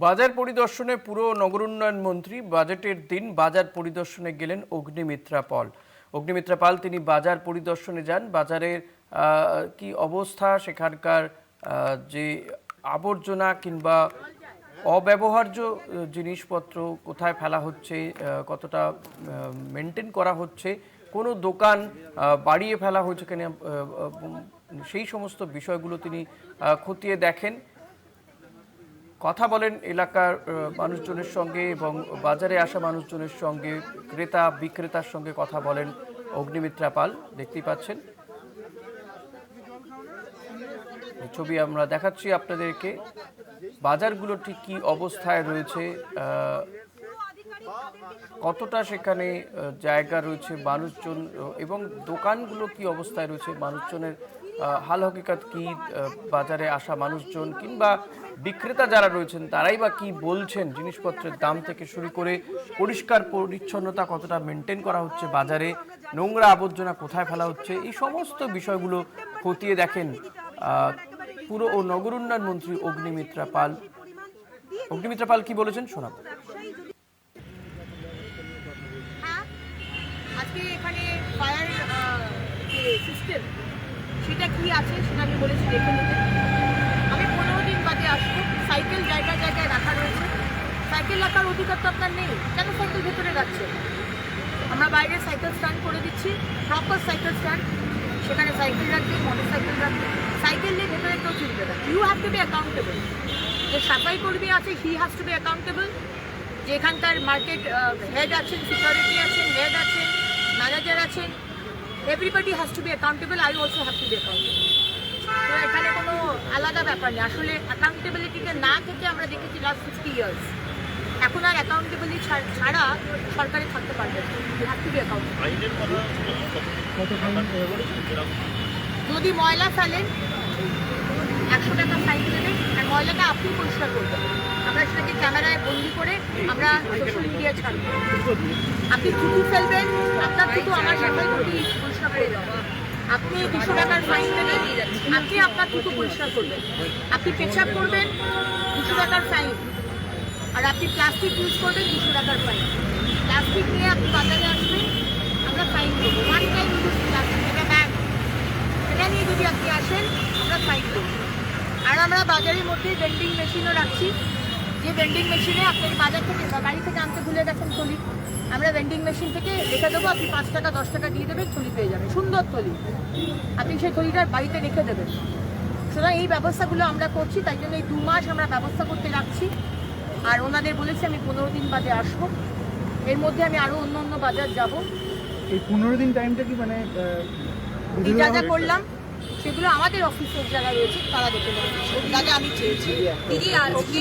বাজার পরিদর্শনে পুর নগর উন্নয়ন মন্ত্রী বাজেটের দিন বাজার পরিদর্শনে গেলেন অগ্নিমিত্রা পাল। অগ্নিমিত্রা পাল তিনি বাজার পরিদর্শনে যান। বাজারের কি অবস্থা, সেখানকার যে আবর্জনা কিংবা অব্যবহার্য জিনিসপত্র কোথায় ফেলা হচ্ছে, কতটা মেনটেন করা হচ্ছে, কোনো দোকান বাড়িয়ে ফেলা হয়েছে কিনা, সেই সমস্ত বিষয়গুলো তিনি খতিয়ে দেখেন, কথা বলেন এলাকার মানুষজনের সঙ্গে এবং বাজারে আসা মানুষজনের সঙ্গে, ক্রেতা বিক্রেতার সঙ্গে কথা বলেন অগ্নিমিত্রা পাল। দেখতেই পাচ্ছেন ছবি আমরা দেখাচ্ছি আপনাদেরকে। বাজারগুলো ঠিক কী অবস্থায় রয়েছে, কতটা সেখানে জায়গা রয়েছে, মানুষজন এবং দোকানগুলো কি অবস্থায় রয়েছে, মানুষজনের হাল হকিকত কি, বাজারে আসা মানুষজন কিংবা বিক্রেতা যারা রয়েছেন তারাই বা কি বলছেন, জিনিসপত্রের দাম থেকে শুরু করে পরিষ্কার পরিচ্ছন্নতা কতটা মেনটেন করা হচ্ছে বাজারে, নোংরা আবর্জনা কোথায় ফেলা হচ্ছে, এই সমস্ত বিষয়গুলো খতিয়ে দেখেন পুর ও নগর উন্নয়ন মন্ত্রী অগ্নিমিত্রা পাল। অগ্নিমিত্রা পাল কি বলেছেন শোনাবো। আজকে এখানে ফায়ার যে সিস্টেম সেটা কি আছে সেটা আমি বলেছি দেখে নিতে। আমি 15 দিন বাদে আসবো। সাইকেল জায়গায় জায়গায় রাখা রয়েছে, সাইকেল রাখার অধিকার তো আপনার নেই, কেন সাইকেল ভেতরে রাখছে? আমরা বাইরে সাইকেল স্ট্যান্ড করে দিচ্ছি, প্রপার সাইকেল স্ট্যান্ড, সেখানে সাইকেল রাখবে, মোটর সাইকেল রাখবে, সাইকেল নিয়ে ভেতরে কেউ চলবে না। You have to be accountable. যে সাফাই কর্মী আছে he has to be accountable. যে এখানকার মার্কেট হেড আছেন, সিকিউরিটি আছেন, হেড আছেন, ম্যানেজার আছেন, everybody has to be accountable. I also have to be accountable. তো এখানে কোনো আলাদা ব্যাপার নেই। আসলে অ্যাকাউন্টেবিলিটিতে না থেকে আমরা দেখেছি লাস্ট 60 ইয়ার্স। এখন আর অ্যাকাউন্টেবিলিটি ছাড়া সরকারে থাকতে পারবে না। You have to be accountable. যদি ময়লা ফেলেন 100 টাকা ফাইন দেবেন, আর ময়লাটা আপনি পরিষ্কার করবেন। আমরা সেটাকে ক্যামেরায় বন্দি করে আমরা সোশ্যাল মিডিয়ায় ছাড়বো। আপনি থুতু ফেলবেন, আপনার থুতু আমার সাথে পরিষ্কার করে দেবেন। আপনি 200 টাকার ফাইন দেবেন, আপনি আপনার থুতু পরিষ্কার করবেন। আপনি পেশাব করবেন, 200 টাকার ফাইন। আর আপনি প্লাস্টিক ইউজ করবেন, 200 টাকার ফাইন। প্লাস্টিক নিয়ে আপনি বাজারে আসবেন, আমরা ফাইন দেবো। ওয়ান টাইম ইউজ প্লাস্টিক, এটা ব্যাগ, এটা নিয়ে যদি আপনি আসেন আমরা ফাইন দেবো। আর আমরা বাজারের মধ্যে ভেন্ডিং মেশিনও রাখছি, যে ভেন্ডিং মেশিনে আপনি বাজার থেকে বা বাড়ি থেকে আনতে ভুলে গেছেন থলি, আমরা ভেন্ডিং মেশিন থেকে রেখে দেবো, আপনি 5 টাকা 10 টাকা দিয়ে দেবেন, থলি পেয়ে যাবেন, সুন্দর থলি। আপনি সেই থলিটার বাড়িতে রেখে দেবেন। সুতরাং এই ব্যবস্থাগুলো আমরা করছি, তাই জন্য এই 2 মাস আমরা ব্যবস্থা করতে রাখছি। আর ওনাদের বলেছি আমি 15 দিন বাদে আসবো। এর মধ্যে আমি আরও অন্য অন্য বাজার যাব। এই 15 দিন টাইমটা কি মানে এই যা যা করলাম সেগুলো আমাদের অফিসের যারা রয়েছে তারা দেখে নেবেন, যা যা আমি চেয়েছি। দিদি আজকে